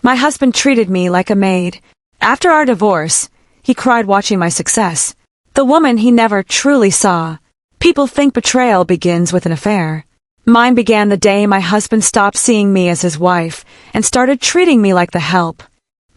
My husband treated me like a maid. After our divorce, he cried watching my success. The woman he never truly saw. People think betrayal begins with an affair. Mine began the day my husband stopped seeing me as his wife and started treating me like the help.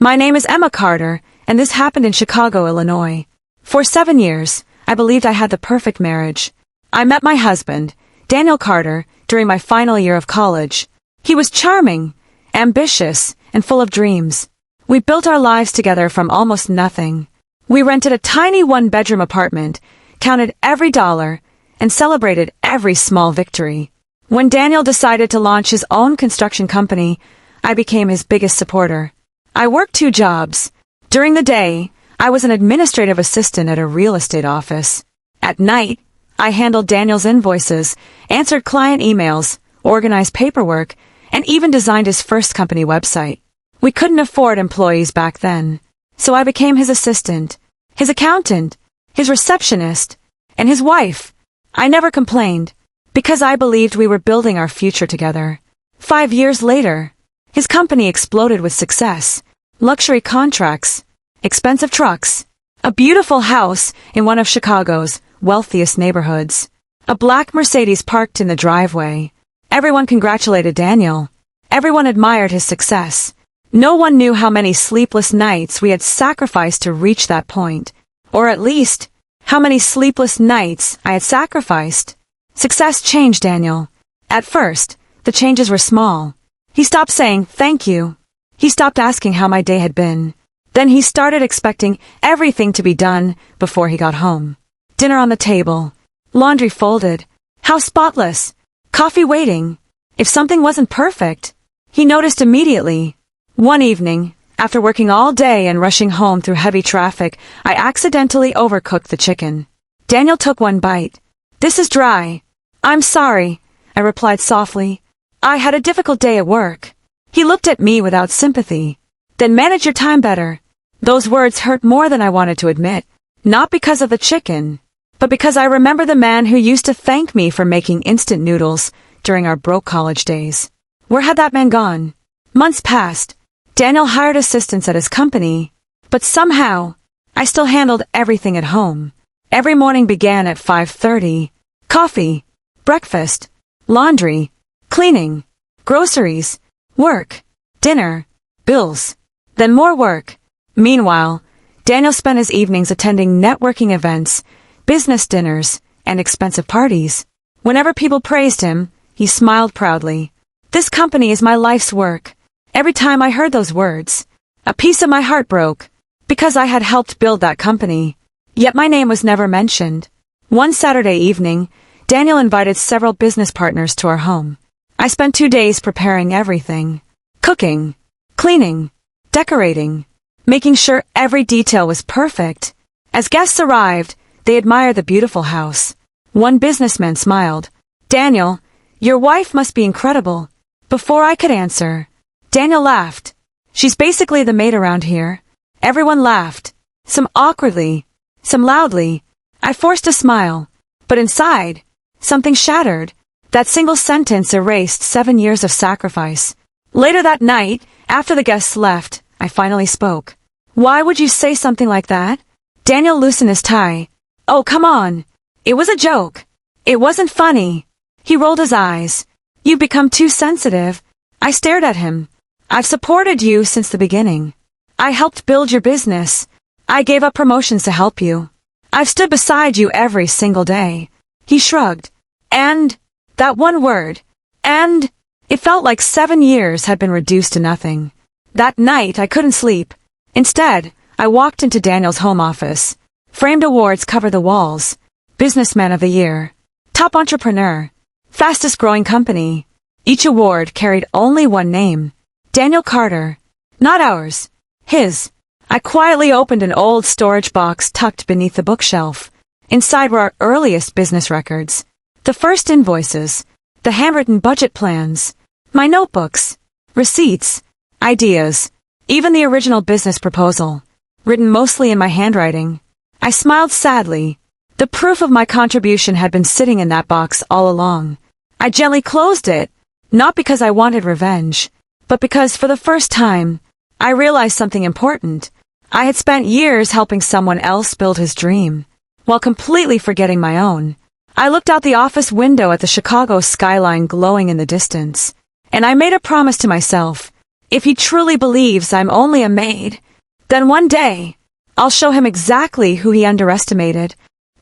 My name is Emma Carter, and this happened in Chicago, Illinois. For 7 years, I believed I had the perfect marriage. I met my husband, Daniel Carter, during my final year of college. He was charming, ambitious, and full of dreams. We built our lives together from almost nothing. We rented a tiny one-bedroom apartment, counted every dollar, and celebrated every small victory. When Daniel decided to launch his own construction company, I became his biggest supporter. I worked 2 jobs. During the day, I was an administrative assistant at a real estate office. At night, I handled Daniel's invoices, answered client emails, organized paperwork, and even designed his first company website. We couldn't afford employees back then, so I became his assistant, his accountant, his receptionist, and his wife. I never complained, because I believed we were building our future together. 5 years later, his company exploded with success, luxury contracts, expensive trucks, a beautiful house in one of Chicago's wealthiest neighborhoods, a black Mercedes parked in the driveway. Everyone congratulated Daniel. Everyone admired his success. No one knew how many sleepless nights we had sacrificed to reach that point, or at least, how many sleepless nights I had sacrificed. Success changed Daniel. At first, the changes were small. He stopped saying thank you. He stopped asking how my day had been. Then he started expecting everything to be done before he got home. Dinner on the table, laundry folded, house spotless, coffee waiting. If something wasn't perfect, he noticed immediately. One evening, after working all day and rushing home through heavy traffic, I accidentally overcooked the chicken. Daniel took one bite. "This is dry." "I'm sorry," I replied softly. "I had a difficult day at work." He looked at me without sympathy. "Then manage your time better." Those words hurt more than I wanted to admit, not because of the chicken, but because I remember the man who used to thank me for making instant noodles during our broke college days. Where had that man gone? Months passed. Daniel hired assistants at his company, but somehow, I still handled everything at home. Every morning began at 5:30. Coffee, breakfast, laundry, cleaning, groceries, work, dinner, bills, then more work. Meanwhile, Daniel spent his evenings attending networking events, business dinners, and expensive parties. Whenever people praised him, he smiled proudly. "This company is my life's work." Every time I heard those words, a piece of my heart broke, because I had helped build that company. Yet my name was never mentioned. One Saturday evening, Daniel invited several business partners to our home. I spent 2 days preparing everything. Cooking, cleaning, decorating, making sure every detail was perfect. As guests arrived, they admired the beautiful house. One businessman smiled. "Daniel, your wife must be incredible." Before I could answer, Daniel laughed. "She's basically the maid around here." Everyone laughed, some awkwardly, some loudly. I forced a smile, but inside, something shattered. That single sentence erased 7 years of sacrifice. Later that night, after the guests left, I finally spoke. "Why would you say something like that?" Daniel loosened his tie. "Oh, come on. It was a joke. It wasn't funny." He rolled his eyes. "You've become too sensitive." I stared at him. "I've supported you since the beginning. I helped build your business. I gave up promotions to help you. I've stood beside you every single day." He shrugged. "And?" That one word. "And?" It felt like 7 years had been reduced to nothing. That night I couldn't sleep. Instead, I walked into Daniel's home office. Framed awards covered the walls. Businessman of the Year. Top entrepreneur. Fastest growing company. Each award carried only one name. Daniel Carter. Not ours. His. I quietly opened an old storage box tucked beneath the bookshelf. Inside were our earliest business records. The first invoices. The handwritten budget plans. My notebooks. Receipts. Ideas. Even the original business proposal. Written mostly in my handwriting. I smiled sadly. The proof of my contribution had been sitting in that box all along. I gently closed it, not because I wanted revenge, but because for the first time, I realized something important. I had spent years helping someone else build his dream, while completely forgetting my own. I looked out the office window at the Chicago skyline glowing in the distance, and I made a promise to myself. If he truly believes I'm only a maid, then one day, I'll show him exactly who he underestimated,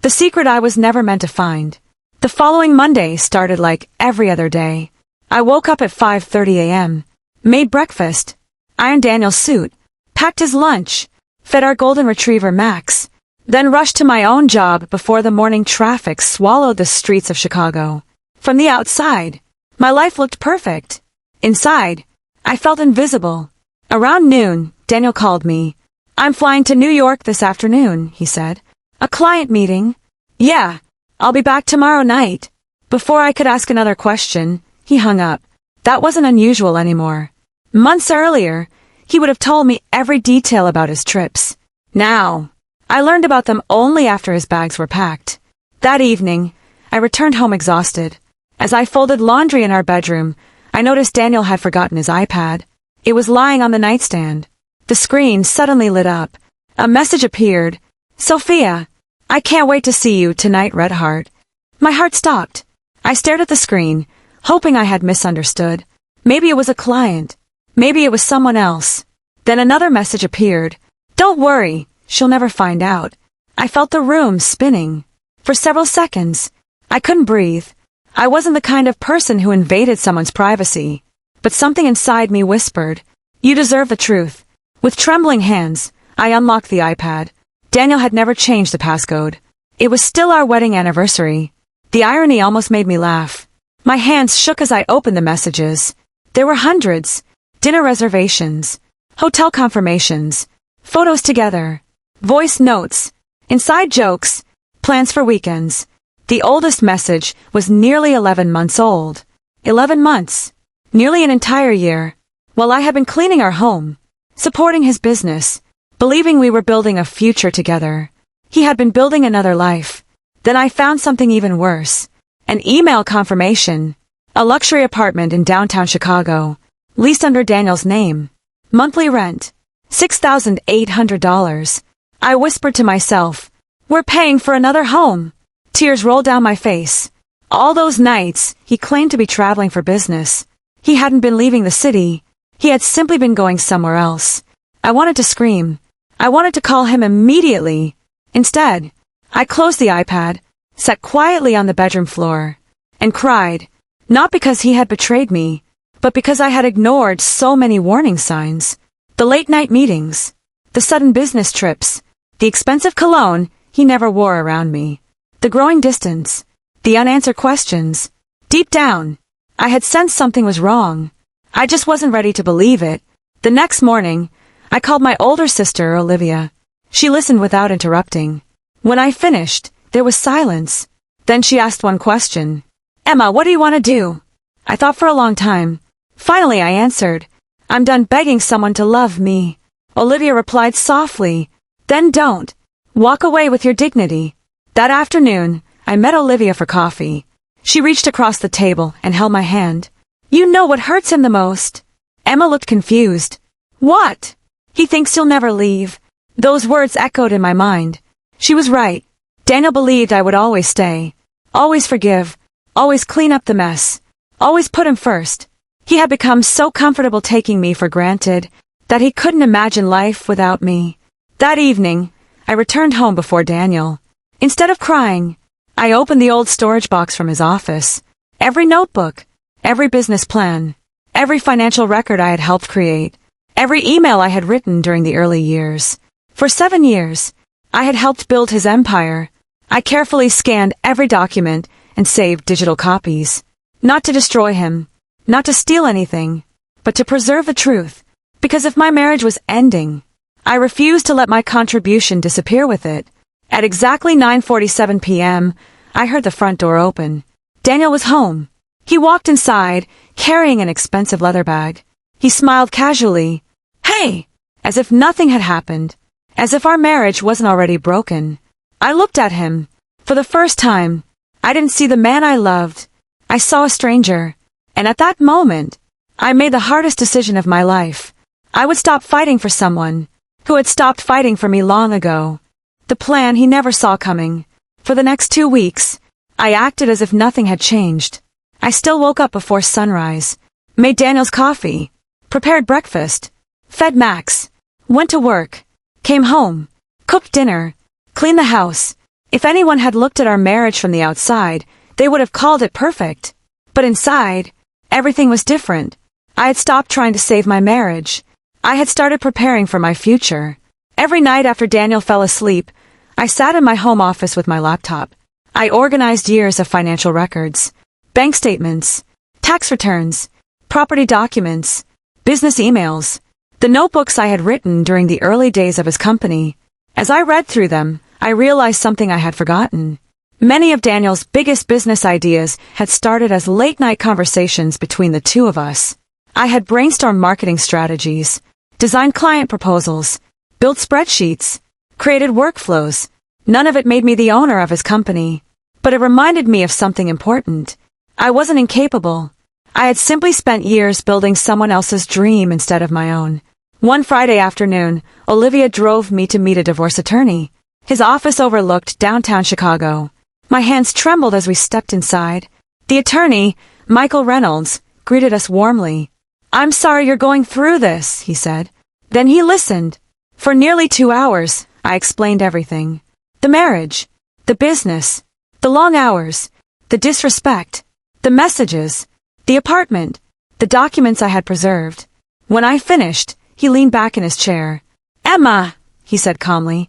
the secret I was never meant to find. The following Monday started like every other day. I woke up at 5:30 a.m., made breakfast, ironed Daniel's suit, packed his lunch, fed our golden retriever Max, then rushed to my own job before the morning traffic swallowed the streets of Chicago. From the outside, my life looked perfect. Inside, I felt invisible. Around noon, Daniel called me. "I'm flying to New York this afternoon," he said. "A client meeting?" "Yeah, I'll be back tomorrow night." Before I could ask another question, he hung up. That wasn't unusual anymore. Months earlier, he would have told me every detail about his trips. Now, I learned about them only after his bags were packed. That evening, I returned home exhausted. As I folded laundry in our bedroom, I noticed Daniel had forgotten his iPad. It was lying on the nightstand. The screen suddenly lit up. A message appeared. "Sophia, I can't wait to see you tonight, Red Heart." My heart stopped. I stared at the screen, hoping I had misunderstood. Maybe it was a client. Maybe it was someone else. Then another message appeared. "Don't worry, she'll never find out." I felt the room spinning. For several seconds, I couldn't breathe. I wasn't the kind of person who invaded someone's privacy. But something inside me whispered, "You deserve the truth." With trembling hands, I unlocked the iPad. Daniel had never changed the passcode. It was still our wedding anniversary. The irony almost made me laugh. My hands shook as I opened the messages. There were hundreds. Dinner reservations, hotel confirmations, photos together, voice notes, inside jokes, plans for weekends. The oldest message was nearly 11 months old. 11 months. Nearly an entire year. While I had been cleaning our home, supporting his business, believing we were building a future together, he had been building another life. Then I found something even worse. An email confirmation. A luxury apartment in downtown Chicago, leased under Daniel's name. Monthly rent, $6,800. I whispered to myself, "We're paying for another home." Tears rolled down my face. All those nights, he claimed to be traveling for business. He hadn't been leaving the city. He had simply been going somewhere else. I wanted to scream. I wanted to call him immediately. Instead, I closed the iPad, sat quietly on the bedroom floor, and cried, not because he had betrayed me, but because I had ignored so many warning signs. The late-night meetings, the sudden business trips, the expensive cologne he never wore around me, the growing distance, the unanswered questions. Deep down, I had sensed something was wrong. I just wasn't ready to believe it. The next morning, I called my older sister, Olivia. She listened without interrupting. When I finished, there was silence. Then she asked one question. "Emma, what do you want to do?" I thought for a long time. Finally, I answered, "I'm done begging someone to love me." Olivia replied softly, "Then don't. Walk away with your dignity." That afternoon, I met Olivia for coffee. She reached across the table and held my hand. "You know what hurts him the most." Emma looked confused. "What?" "He thinks you'll never leave." Those words echoed in my mind. She was right. Daniel believed I would always stay, always forgive, always clean up the mess, always put him first. He had become so comfortable taking me for granted that he couldn't imagine life without me. That evening, I returned home before Daniel. Instead of crying, I opened the old storage box from his office. Every notebook, every business plan, every financial record I had helped create, every email I had written during the early years. For 7 years, I had helped build his empire. I carefully scanned every document and saved digital copies. Not to destroy him, not to steal anything, but to preserve the truth. Because if my marriage was ending, I refused to let my contribution disappear with it. At exactly 9:47 p.m., I heard the front door open. Daniel was home. He walked inside, carrying an expensive leather bag. He smiled casually. "Hey!" As if nothing had happened. As if our marriage wasn't already broken. I looked at him. For the first time, I didn't see the man I loved. I saw a stranger. And at that moment, I made the hardest decision of my life. I would stop fighting for someone who had stopped fighting for me long ago. The plan he never saw coming. For the next 2 weeks, I acted as if nothing had changed. I still woke up before sunrise, made Daniel's coffee, prepared breakfast, fed Max, went to work, came home, cooked dinner, cleaned the house. If anyone had looked at our marriage from the outside, they would have called it perfect. But inside, everything was different. I had stopped trying to save my marriage. I had started preparing for my future. Every night after Daniel fell asleep, I sat in my home office with my laptop. I organized years of financial records, bank statements, tax returns, property documents, business emails, the notebooks I had written during the early days of his company. As I read through them, I realized something I had forgotten. Many of Daniel's biggest business ideas had started as late-night conversations between the two of us. I had brainstormed marketing strategies, designed client proposals, built spreadsheets, created workflows. None of it made me the owner of his company, but it reminded me of something important. I wasn't incapable. I had simply spent years building someone else's dream instead of my own. One Friday afternoon, Olivia drove me to meet a divorce attorney. His office overlooked downtown Chicago. My hands trembled as we stepped inside. The attorney, Michael Reynolds, greeted us warmly. "I'm sorry you're going through this," he said. Then he listened. For nearly 2 hours, I explained everything. The marriage, the business, the long hours, the disrespect, the messages, the apartment, the documents I had preserved. When I finished, he leaned back in his chair. "Emma," he said calmly,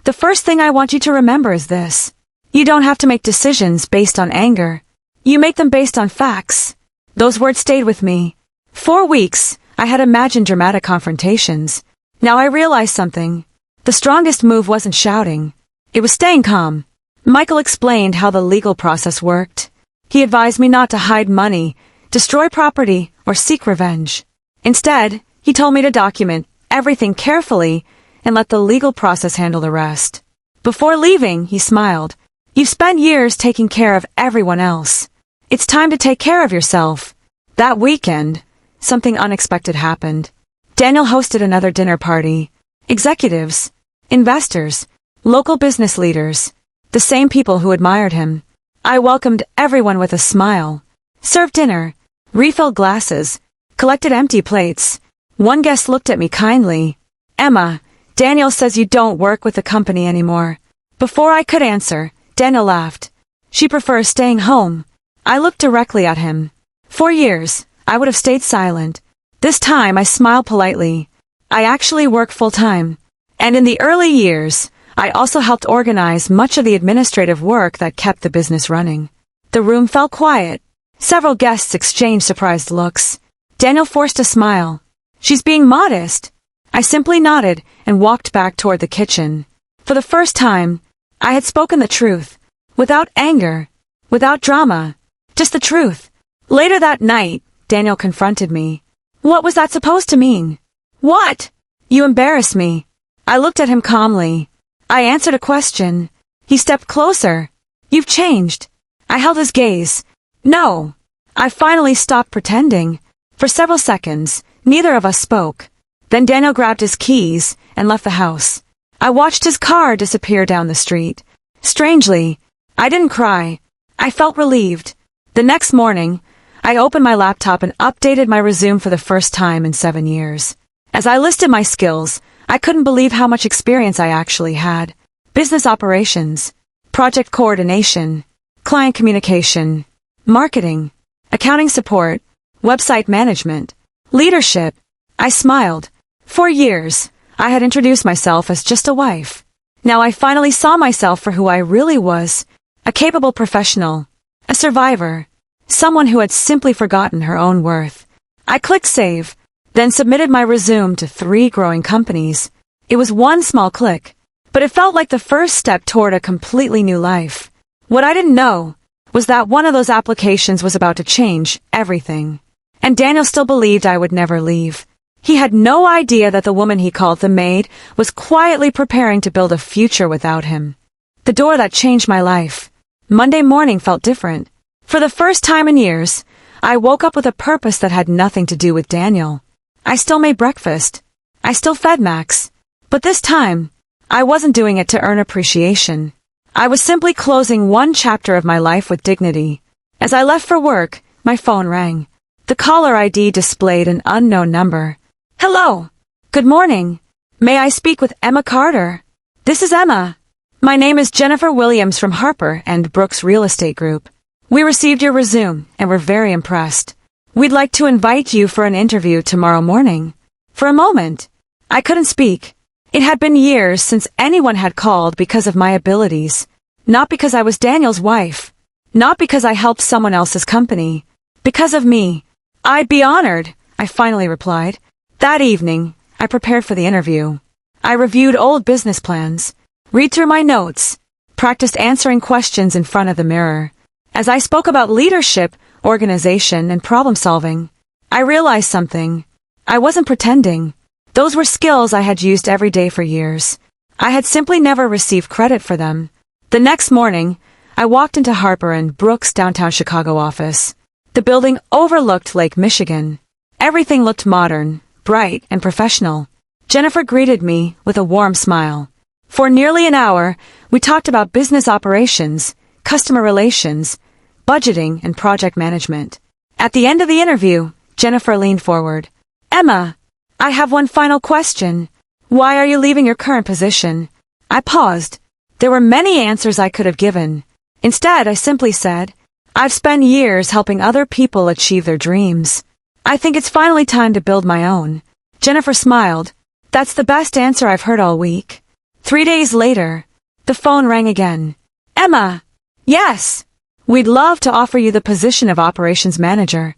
"the first thing I want you to remember is this. You don't have to make decisions based on anger. You make them based on facts." Those words stayed with me. 4 weeks, I had imagined dramatic confrontations. Now I realized something. The strongest move wasn't shouting. It was staying calm. Michael explained how the legal process worked. He advised me not to hide money, destroy property, or seek revenge. Instead, he told me to document everything carefully and let the legal process handle the rest. Before leaving, he smiled. "You've spent years taking care of everyone else. It's time to take care of yourself." That weekend, something unexpected happened. Daniel hosted another dinner party. Executives, investors, local business leaders, the same people who admired him. I welcomed everyone with a smile, served dinner, refilled glasses, collected empty plates. One guest looked at me kindly. "Emma, Daniel says you don't work with the company anymore." Before I could answer, Daniel laughed. "She prefers staying home." I looked directly at him. For years, I would have stayed silent. This time I smiled politely. I actually work full-time. And in the early years, I also helped organize much of the administrative work that kept the business running. The room fell quiet. Several guests exchanged surprised looks. Daniel forced a smile. "She's being modest." I simply nodded and walked back toward the kitchen. For the first time, I had spoken the truth. Without anger, without drama, just the truth. Later that night, Daniel confronted me. "What was that supposed to mean?" "What?" "You embarrassed me." I looked at him calmly. I answered a question. He stepped closer. "You've changed." I held his gaze. "No." I finally stopped pretending. For several seconds, neither of us spoke. Then Daniel grabbed his keys and left the house. I watched his car disappear down the street. Strangely, I didn't cry. I felt relieved. The next morning, I opened my laptop and updated my resume for the first time in 7 years. As I listed my skills, I couldn't believe how much experience I actually had. Business operations, project coordination, client communication, marketing, accounting support, website management, leadership. I smiled. For years, I had introduced myself as just a wife. Now I finally saw myself for who I really was, a capable professional, a survivor, someone who had simply forgotten her own worth. I clicked save, then submitted my resume to 3 growing companies. It was one small click, but it felt like the first step toward a completely new life. What I didn't know was that one of those applications was about to change everything. And Daniel still believed I would never leave. He had no idea that the woman he called the Maid was quietly preparing to build a future without him. The door that changed my life. Monday morning felt different. For the first time in years, I woke up with a purpose that had nothing to do with Daniel. I still made breakfast, I still fed Max. But this time, I wasn't doing it to earn appreciation. I was simply closing one chapter of my life with dignity. As I left for work, my phone rang. The caller ID displayed an unknown number. Hello. Good morning. May I speak with Emma Carter? This is Emma. My name is Jennifer Williams from Harper and Brooks Real Estate Group. We received your resume and were very impressed. We'd like to invite you for an interview tomorrow morning. For a moment, I couldn't speak. It had been years since anyone had called because of my abilities. Not because I was Daniel's wife. Not because I helped someone else's company. Because of me. I'd be honored, I finally replied. That evening, I prepared for the interview. I reviewed old business plans, read through my notes, practiced answering questions in front of the mirror. As I spoke about leadership, organization, and problem solving, I realized something. I wasn't pretending. Those were skills I had used every day for years. I had simply never received credit for them. The next morning, I walked into Harper and Brooks' downtown Chicago office. The building overlooked Lake Michigan. Everything looked modern, bright, and professional. Jennifer greeted me with a warm smile. For nearly an hour, we talked about business operations, customer relations, budgeting, and project management. At the end of the interview, Jennifer leaned forward. Emma, I have one final question. Why are you leaving your current position? I paused. There were many answers I could have given. Instead, I simply said, I've spent years helping other people achieve their dreams. I think it's finally time to build my own. Jennifer smiled. That's the best answer I've heard all week. 3 days later, the phone rang again. Emma! Yes! We'd love to offer you the position of operations manager.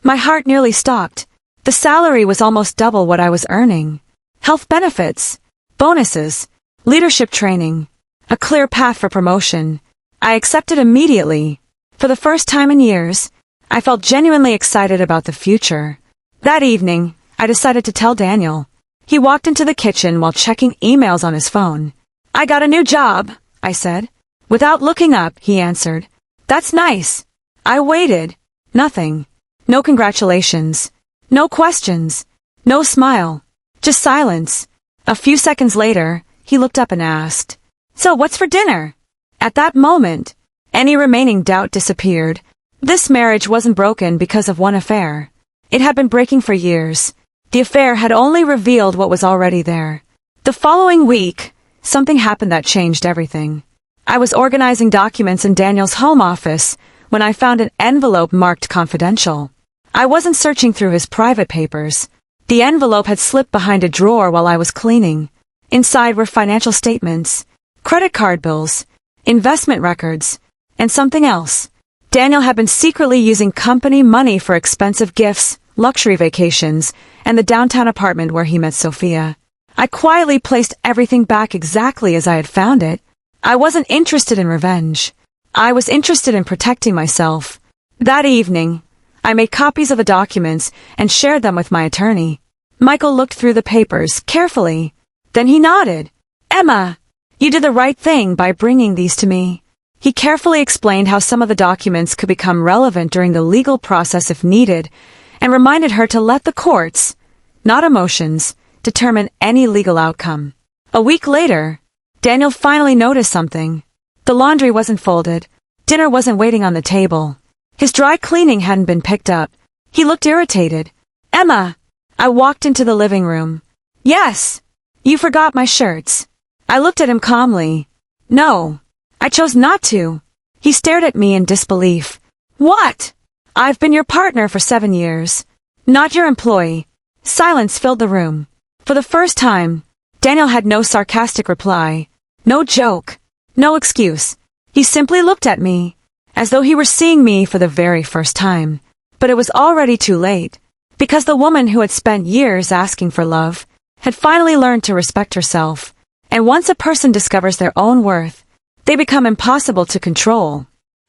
My heart nearly stopped. The salary was almost double what I was earning. Health benefits, bonuses, leadership training, a clear path for promotion. I accepted immediately. For the first time in years, I felt genuinely excited about the future. That evening, I decided to tell Daniel. He walked into the kitchen while checking emails on his phone. I got a new job, I said. Without looking up, he answered. That's nice. I waited. Nothing. No congratulations. No questions. No smile. Just silence. A few seconds later, he looked up and asked, So what's for dinner? At that moment, any remaining doubt disappeared. This marriage wasn't broken because of one affair. It had been breaking for years. The affair had only revealed what was already there. The following week, something happened that changed everything. I was organizing documents in Daniel's home office when I found an envelope marked confidential. I wasn't searching through his private papers. The envelope had slipped behind a drawer while I was cleaning. Inside were financial statements, credit card bills, investment records, and something else. Daniel had been secretly using company money for expensive gifts, luxury vacations, and the downtown apartment where he met Sophia. I quietly placed everything back exactly as I had found it. I wasn't interested in revenge. I was interested in protecting myself. That evening, I made copies of the documents and shared them with my attorney. Michael looked through the papers carefully. Then he nodded. Emma, you did the right thing by bringing these to me. He carefully explained how some of the documents could become relevant during the legal process if needed, and reminded her to let the courts, not emotions, determine any legal outcome. A week later, Daniel finally noticed something. The laundry wasn't folded. Dinner wasn't waiting on the table. His dry cleaning hadn't been picked up. He looked irritated. Emma! I walked into the living room. Yes! You forgot my shirts. I looked at him calmly. No. I chose not to. He stared at me in disbelief. What? I've been your partner for 7 years. Not your employee. Silence filled the room. For the first time, Daniel had no sarcastic reply. No joke. No excuse. He simply looked at me, as though he were seeing me for the very first time. But it was already too late, because the woman who had spent years asking for love had finally learned to respect herself. And once a person discovers their own worth, they become impossible to control.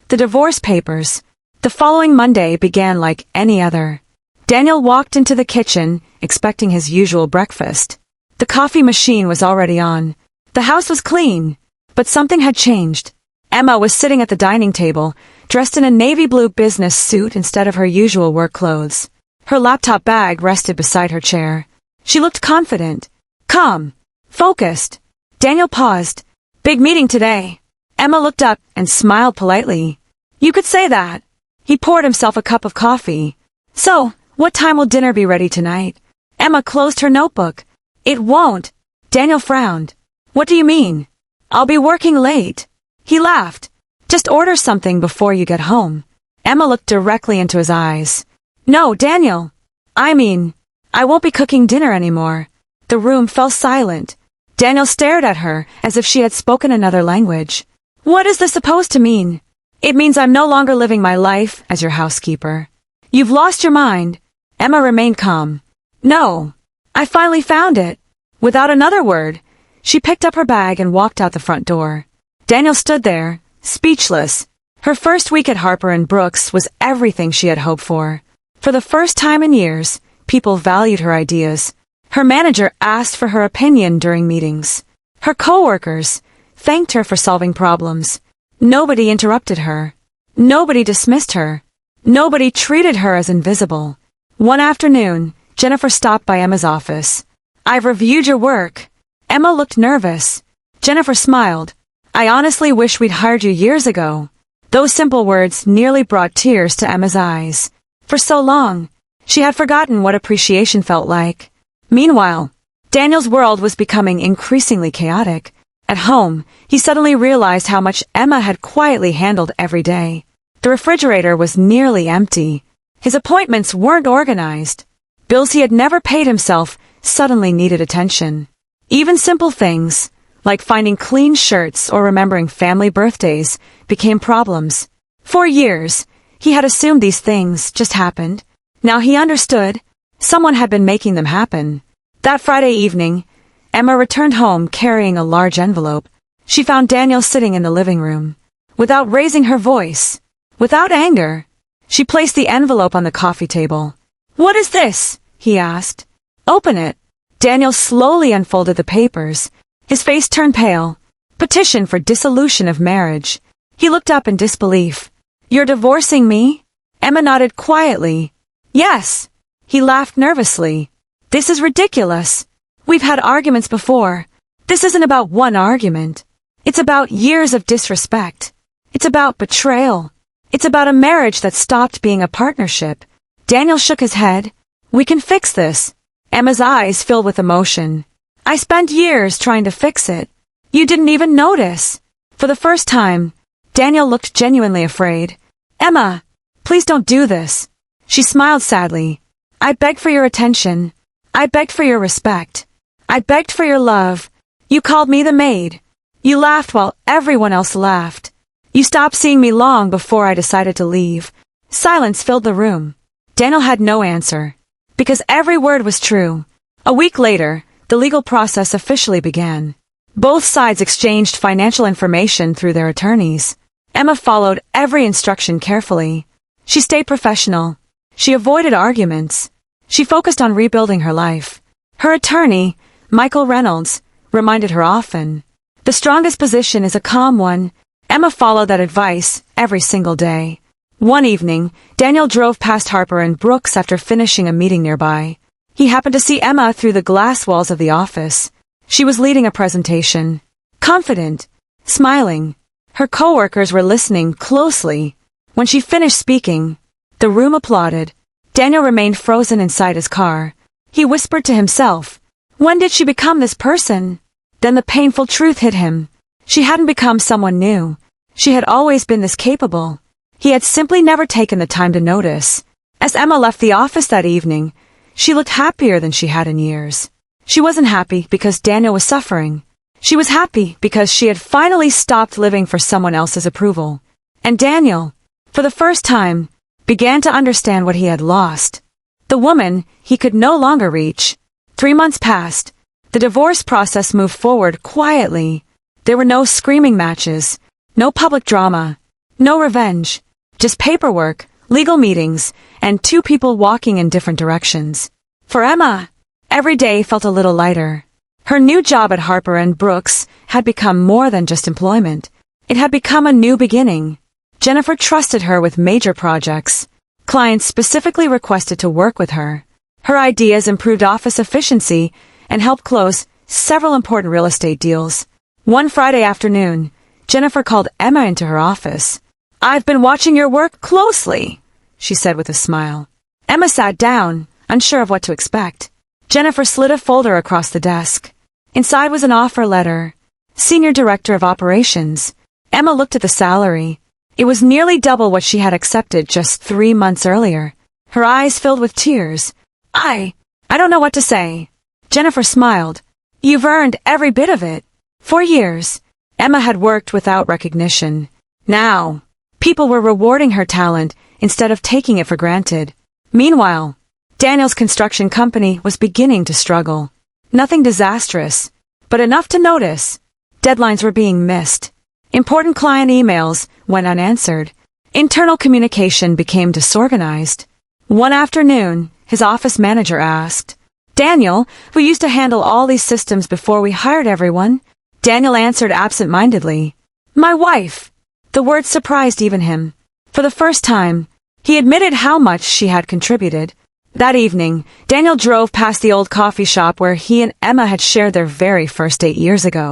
The divorce papers. The following Monday began like any other. Daniel walked into the kitchen, expecting his usual breakfast. The coffee machine was already on. The house was clean, but something had changed. Emma was sitting at the dining table, dressed in a navy blue business suit instead of her usual work clothes. Her laptop bag rested beside her chair. She looked confident, calm, focused. Daniel paused. Big meeting today. Emma looked up and smiled politely. You could say that. He poured himself a cup of coffee. So, what time will dinner be ready tonight? Emma closed her notebook. It won't. Daniel frowned. What do you mean? I'll be working late. He laughed. Just order something before you get home. Emma looked directly into his eyes. No, Daniel. I won't be cooking dinner anymore. The room fell silent. Daniel stared at her as if she had spoken another language. What is this supposed to mean? It means I'm no longer living my life as your housekeeper. You've lost your mind. Emma remained calm. No. I finally found it. Without another word, she picked up her bag and walked out the front door. Daniel stood there, speechless. Her first week at Harper & Brooks was everything she had hoped for. For the first time in years, people valued her ideas. Her manager asked for her opinion during meetings. Her coworkers thanked her for solving problems. Nobody interrupted her. Nobody dismissed her. Nobody treated her as invisible. One afternoon, Jennifer stopped by Emma's office. I've reviewed your work. Emma looked nervous. Jennifer smiled. I honestly wish we'd hired you years ago. Those simple words nearly brought tears to Emma's eyes. For so long, she had forgotten what appreciation felt like. Meanwhile, Daniel's world was becoming increasingly chaotic. At home, he suddenly realized how much Emma had quietly handled every day. The refrigerator was nearly empty. His appointments weren't organized. Bills he had never paid himself suddenly needed attention. Even simple things, like finding clean shirts or remembering family birthdays, became problems. For years, he had assumed these things just happened. Now he understood. Someone had been making them happen. That Friday evening, Emma returned home carrying a large envelope. She found Daniel sitting in the living room. Without raising her voice, without anger, she placed the envelope on the coffee table. What is this? He asked. Open it. Daniel slowly unfolded the papers. His face turned pale. Petition for dissolution of marriage. He looked up in disbelief. You're divorcing me? Emma nodded quietly. Yes. He laughed nervously. This is ridiculous. We've had arguments before. This isn't about one argument. It's about years of disrespect. It's about betrayal. It's about a marriage that stopped being a partnership. Daniel shook his head. We can fix this. Emma's eyes filled with emotion. I spent years trying to fix it. You didn't even notice. For the first time, Daniel looked genuinely afraid. Emma, please don't do this. She smiled sadly. I begged for your attention. I begged for your respect. I begged for your love. You called me the maid. You laughed while everyone else laughed. You stopped seeing me long before I decided to leave. Silence filled the room. Daniel had no answer, because every word was true. A week later, the legal process officially began. Both sides exchanged financial information through their attorneys. Emma followed every instruction carefully. She stayed professional. She avoided arguments. She focused on rebuilding her life. Her attorney, Michael Reynolds, reminded her often, the strongest position is a calm one. Emma followed that advice every single day. One evening, Daniel drove past Harper & Brooks after finishing a meeting nearby. He happened to see Emma through the glass walls of the office. She was leading a presentation. Confident, smiling. Her coworkers were listening closely. When she finished speaking, the room applauded. Daniel remained frozen inside his car. He whispered to himself, when did she become this person? Then the painful truth hit him. She hadn't become someone new. She had always been this capable. He had simply never taken the time to notice. As Emma left the office that evening, she looked happier than she had in years. She wasn't happy because Daniel was suffering. She was happy because she had finally stopped living for someone else's approval. And Daniel, for the first time, began to understand what he had lost. The woman he could no longer reach. 3 months passed. The divorce process moved forward quietly. There were no screaming matches, no public drama, no revenge, just paperwork, legal meetings, and 2 people walking in different directions. For Emma, every day felt a little lighter. Her new job at Harper & Brooks had become more than just employment. It had become a new beginning. Jennifer trusted her with major projects. Clients specifically requested to work with her. Her ideas improved office efficiency and helped close several important real estate deals. One Friday afternoon, Jennifer called Emma into her office. "I've been watching your work closely," she said with a smile. Emma sat down, unsure of what to expect. Jennifer slid a folder across the desk. Inside was an offer letter. Senior Director of Operations. Emma looked at the salary. It was nearly double what she had accepted just 3 months earlier. Her eyes filled with tears. I don't know what to say." Jennifer smiled. "You've earned every bit of it." For years, Emma had worked without recognition. Now, people were rewarding her talent instead of taking it for granted. Meanwhile, Daniel's construction company was beginning to struggle. Nothing disastrous, but enough to notice. Deadlines were being missed. Important client emails went unanswered. Internal communication became disorganized. One afternoon, his office manager asked, "Daniel, who used to handle all these systems before we hired everyone?" Daniel answered absent-mindedly, "My wife." The word surprised even him. For the first time, he admitted how much she had contributed. That evening, Daniel drove past the old coffee shop where he and Emma had shared their very first date years ago.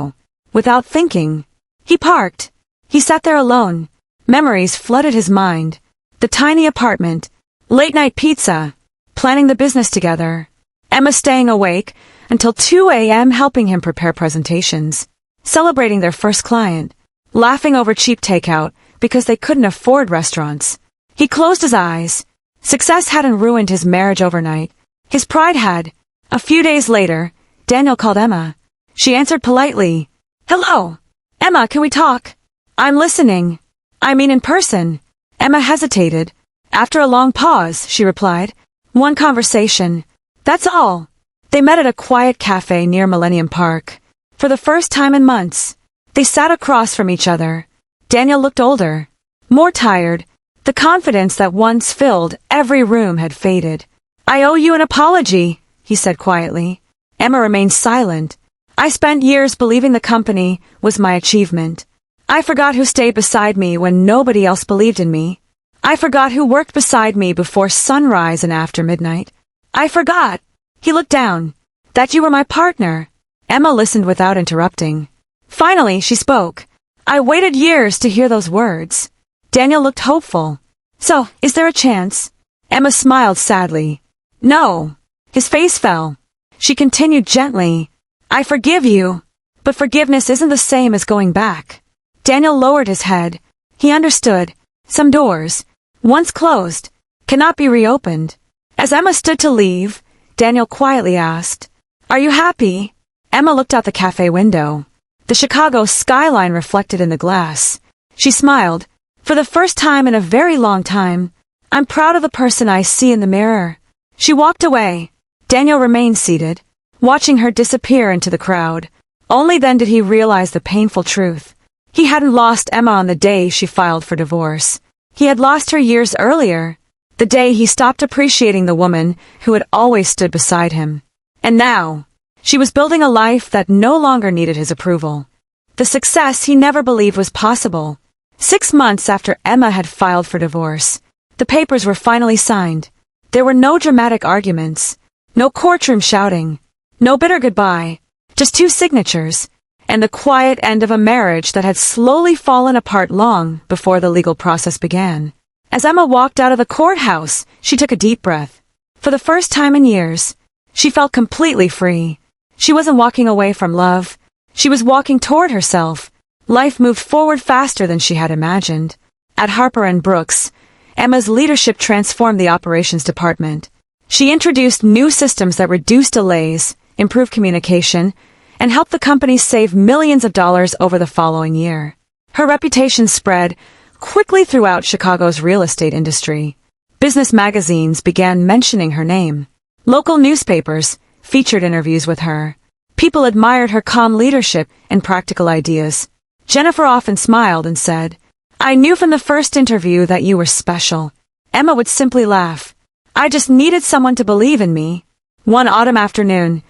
Without thinking, he parked. He sat there alone. Memories flooded his mind. The tiny apartment, late-night pizza, planning the business together. Emma staying awake until 2 a.m. helping him prepare presentations. Celebrating their first client. Laughing over cheap takeout because they couldn't afford restaurants. He closed his eyes. Success hadn't ruined his marriage overnight. His pride had. A few days later, Daniel called Emma. She answered politely. "Hello. Emma, can we talk?" "I'm listening. I mean in person." Emma hesitated. After a long pause, she replied, "One conversation. That's all." They met at a quiet cafe near Millennium Park. For the first time in months, they sat across from each other. Daniel looked older, more tired. The confidence that once filled every room had faded. "I owe you an apology," he said quietly. Emma remained silent. "I spent years believing the company was my achievement. I forgot who stayed beside me when nobody else believed in me. I forgot who worked beside me before sunrise and after midnight. I forgot," he looked down, "that you were my partner." Emma listened without interrupting. Finally, she spoke. "I waited years to hear those words." Daniel looked hopeful. "So, is there a chance?" Emma smiled sadly. "No." His face fell. She continued gently. "I forgive you, but forgiveness isn't the same as going back." Daniel lowered his head. He understood. Some doors, once closed, cannot be reopened. As Emma stood to leave, Daniel quietly asked, "Are you happy?" Emma looked out the cafe window. The Chicago skyline reflected in the glass. She smiled. "For the first time in a very long time, I'm proud of the person I see in the mirror." She walked away. Daniel remained seated, watching her disappear into the crowd. Only then did he realize the painful truth. He hadn't lost Emma on the day she filed for divorce. He had lost her years earlier, the day he stopped appreciating the woman who had always stood beside him. And now, she was building a life that no longer needed his approval. The success he never believed was possible. 6 months after Emma had filed for divorce, the papers were finally signed. There were no dramatic arguments, no courtroom shouting, no bitter goodbye, just 2 signatures, and the quiet end of a marriage that had slowly fallen apart long before the legal process began. As Emma walked out of the courthouse, she took a deep breath. For the first time in years, she felt completely free. She wasn't walking away from love. She was walking toward herself. Life moved forward faster than she had imagined. At Harper & Brooks, Emma's leadership transformed the operations department. She introduced new systems that reduced delays, improved communication, and helped the company save millions of dollars over the following year. Her reputation spread quickly throughout Chicago's real estate industry. Business magazines began mentioning her name. Local newspapers featured interviews with her. People admired her calm leadership and practical ideas. Jennifer often smiled and said, "I knew from the first interview that you were special." Emma would simply laugh. "I just needed someone to believe in me." One autumn afternoon,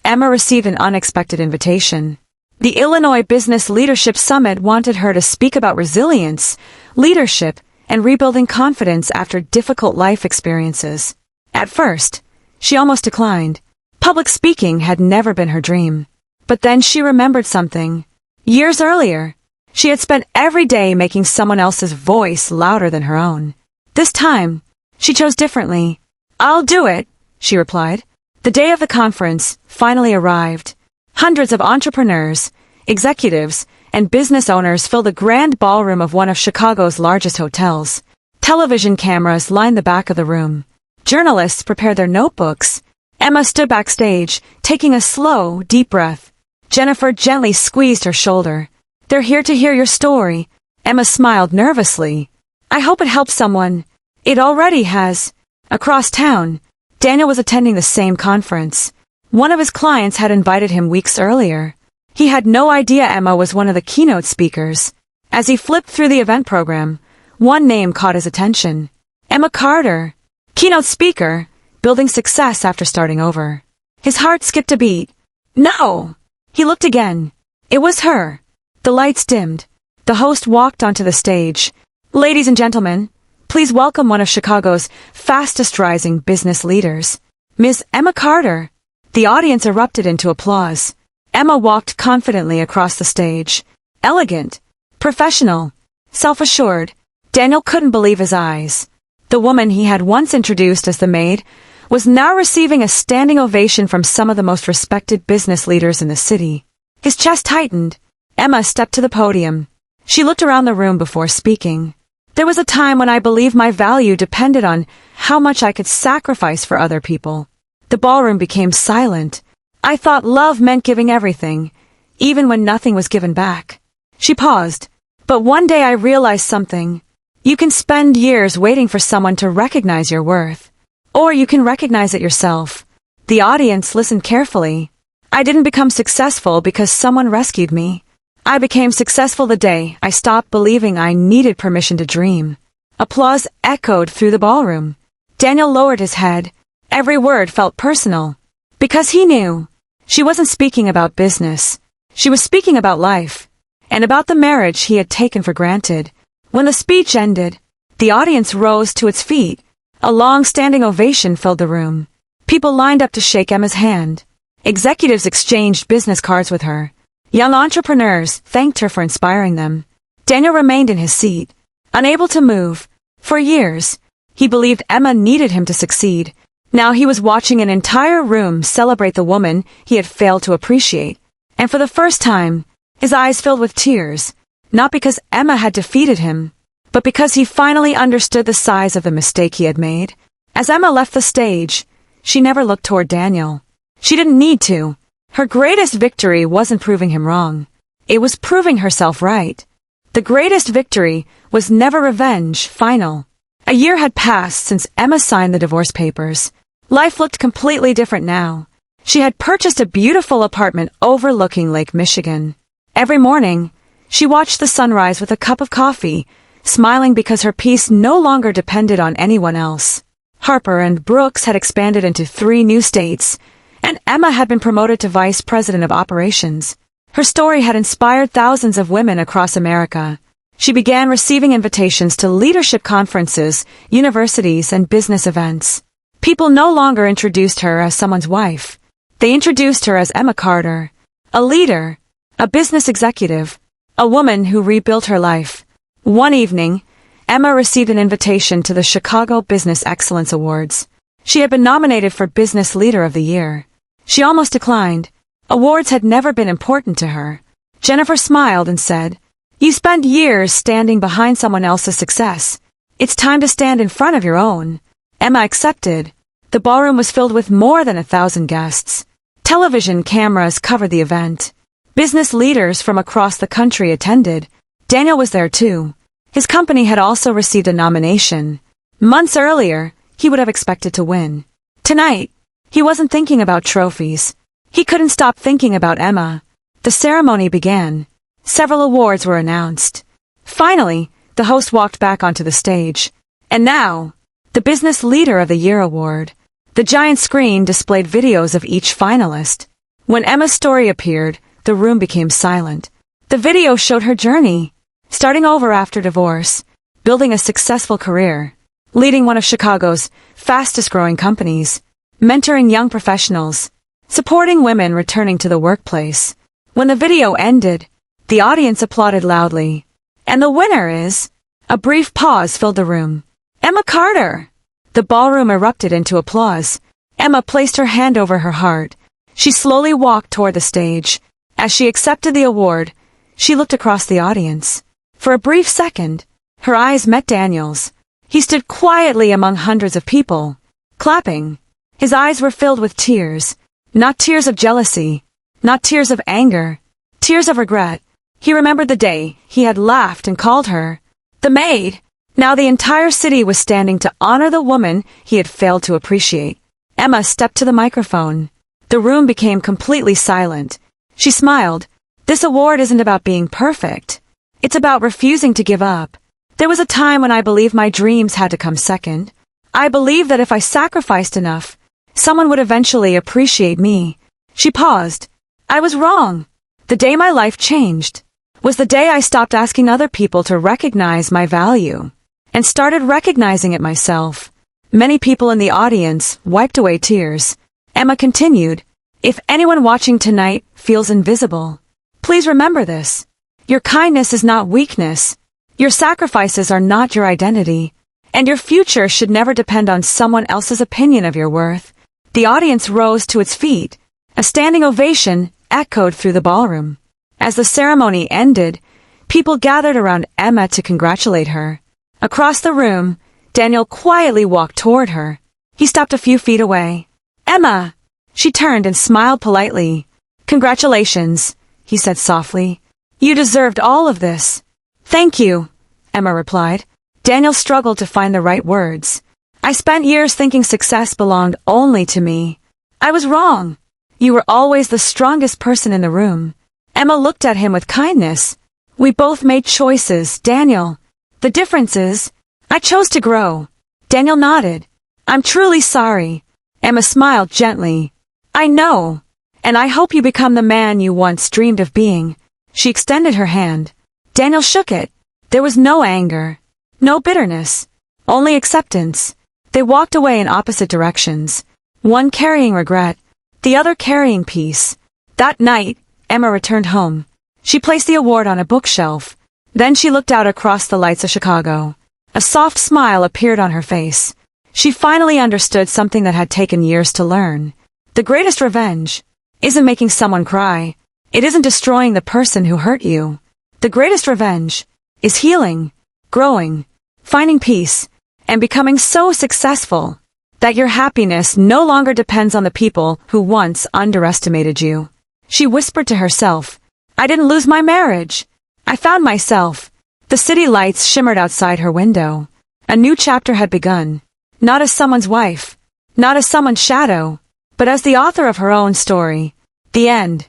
Emma received an unexpected invitation. The Illinois Business Leadership Summit wanted her to speak about resilience, leadership, and rebuilding confidence after difficult life experiences. At first, She almost declined. Public speaking had never been her dream. But then she remembered something. Years earlier, she had spent every day making someone else's voice louder than her own. This time, she chose differently. "I'll do it," she replied. The day of the conference finally arrived. Hundreds of entrepreneurs, executives, and business owners filled the grand ballroom of one of Chicago's largest hotels. Television cameras lined the back of the room. Journalists prepared their notebooks. Emma stood backstage, taking a slow, deep breath. Jennifer gently squeezed her shoulder. "They're here to hear your story." Emma smiled nervously. "I hope it helps someone." "It already has." Across town, Daniel was attending the same conference. One of his clients had invited him weeks earlier. He had no idea Emma was one of the keynote speakers. As he flipped through the event program, one name caught his attention. Emma Carter, keynote speaker, building success after starting over. His heart skipped a beat. No! He looked again. It was her. The lights dimmed. The host walked onto the stage. "Ladies and gentlemen, please welcome one of Chicago's fastest-rising business leaders, Ms. Emma Carter." The audience erupted into applause. Emma walked confidently across the stage. Elegant, professional, self-assured. Daniel couldn't believe his eyes. The woman he had once introduced as the maid was now receiving a standing ovation from some of the most respected business leaders in the city. His chest tightened. Emma stepped to the podium. She looked around the room before speaking. "There was a time when I believed my value depended on how much I could sacrifice for other people." The ballroom became silent. "I thought love meant giving everything, even when nothing was given back." She paused. "But one day I realized something. You can spend years waiting for someone to recognize your worth. Or you can recognize it yourself." The audience listened carefully. "I didn't become successful because someone rescued me. I became successful the day I stopped believing I needed permission to dream." Applause echoed through the ballroom. Daniel lowered his head. Every word felt personal. Because he knew she wasn't speaking about business. She was speaking about life. And about the marriage he had taken for granted. When the speech ended, the audience rose to its feet. A long standing ovation filled the room. People lined up to shake Emma's hand. Executives exchanged business cards with her. Young entrepreneurs thanked her for inspiring them. Daniel remained in his seat, unable to move. For years, he believed Emma needed him to succeed. Now he was watching an entire room celebrate the woman he had failed to appreciate. And for the first time, his eyes filled with tears, not because Emma had defeated him, but because he finally understood the size of the mistake he had made. As Emma left the stage, she never looked toward Daniel. She didn't need to. Her greatest victory wasn't proving him wrong. It was proving herself right. The greatest victory was never revenge, final. A year had passed since Emma signed the divorce papers. Life looked completely different now. She had purchased a beautiful apartment overlooking Lake Michigan. Every morning, she watched the sunrise with a cup of coffee, smiling because her peace no longer depended on anyone else. Harper and Brooks had expanded into 3 new states, and Emma had been promoted to vice president of operations. Her story had inspired thousands of women across America. She began receiving invitations to leadership conferences, universities, and business events. People no longer introduced her as someone's wife. They introduced her as Emma Carter, a leader, a business executive, a woman who rebuilt her life. One evening, Emma received an invitation to the Chicago Business Excellence Awards. She had been nominated for Business Leader of the Year. She almost declined. Awards had never been important to her. Jennifer smiled and said, "You spent years standing behind someone else's success. It's time to stand in front of your own." Emma accepted. The ballroom was filled with more than 1,000 guests. Television cameras covered the event. Business leaders from across the country attended. Daniel was there too. His company had also received a nomination. Months earlier, he would have expected to win. Tonight, he wasn't thinking about trophies. He couldn't stop thinking about Emma. The ceremony began. Several awards were announced. Finally, the host walked back onto the stage. And now, the Business Leader of the Year award. The giant screen displayed videos of each finalist. When Emma's story appeared, the room became silent. The video showed her journey, starting over after divorce, building a successful career, leading one of Chicago's fastest-growing companies, mentoring young professionals, supporting women returning to the workplace. When the video ended, the audience applauded loudly. And the winner is... A brief pause filled the room. Emma Carter! The ballroom erupted into applause. Emma placed her hand over her heart. She slowly walked toward the stage. As she accepted the award, she looked across the audience. For a brief second, her eyes met Daniel's. He stood quietly among hundreds of people, clapping. His eyes were filled with tears, not tears of jealousy, not tears of anger, tears of regret. He remembered the day he had laughed and called her the maid. Now the entire city was standing to honor the woman he had failed to appreciate. Emma stepped to the microphone. The room became completely silent. She smiled. This award isn't about being perfect. It's about refusing to give up. There was a time when I believed my dreams had to come second. I believed that if I sacrificed enough, someone would eventually appreciate me. She paused. I was wrong. The day my life changed was the day I stopped asking other people to recognize my value and started recognizing it myself. Many people in the audience wiped away tears. Emma continued, if anyone watching tonight feels invisible, please remember this. Your kindness is not weakness. Your sacrifices are not your identity. And your future should never depend on someone else's opinion of your worth. The audience rose to its feet. A standing ovation echoed through the ballroom. As the ceremony ended, people gathered around Emma to congratulate her. Across the room, Daniel quietly walked toward her. He stopped a few feet away. Emma! She turned and smiled politely. Congratulations, he said softly. You deserved all of this. Thank you, Emma replied. Daniel struggled to find the right words. I spent years thinking success belonged only to me. I was wrong. You were always the strongest person in the room. Emma looked at him with kindness. We both made choices, Daniel. The difference is, I chose to grow. Daniel nodded. I'm truly sorry. Emma smiled gently. I know. And I hope you become the man you once dreamed of being. She extended her hand. Daniel shook it. There was no anger, no bitterness, only acceptance. They walked away in opposite directions, one carrying regret, the other carrying peace. That night, Emma returned home. She placed the award on a bookshelf. Then she looked out across the lights of Chicago. A soft smile appeared on her face. She finally understood something that had taken years to learn. The greatest revenge isn't making someone cry. It isn't destroying the person who hurt you. The greatest revenge is healing, growing, finding peace, and becoming so successful that your happiness no longer depends on the people who once underestimated you. She whispered to herself, I didn't lose my marriage. I found myself. The city lights shimmered outside her window. A new chapter had begun. Not as someone's wife, not as someone's shadow, but as the author of her own story. The end.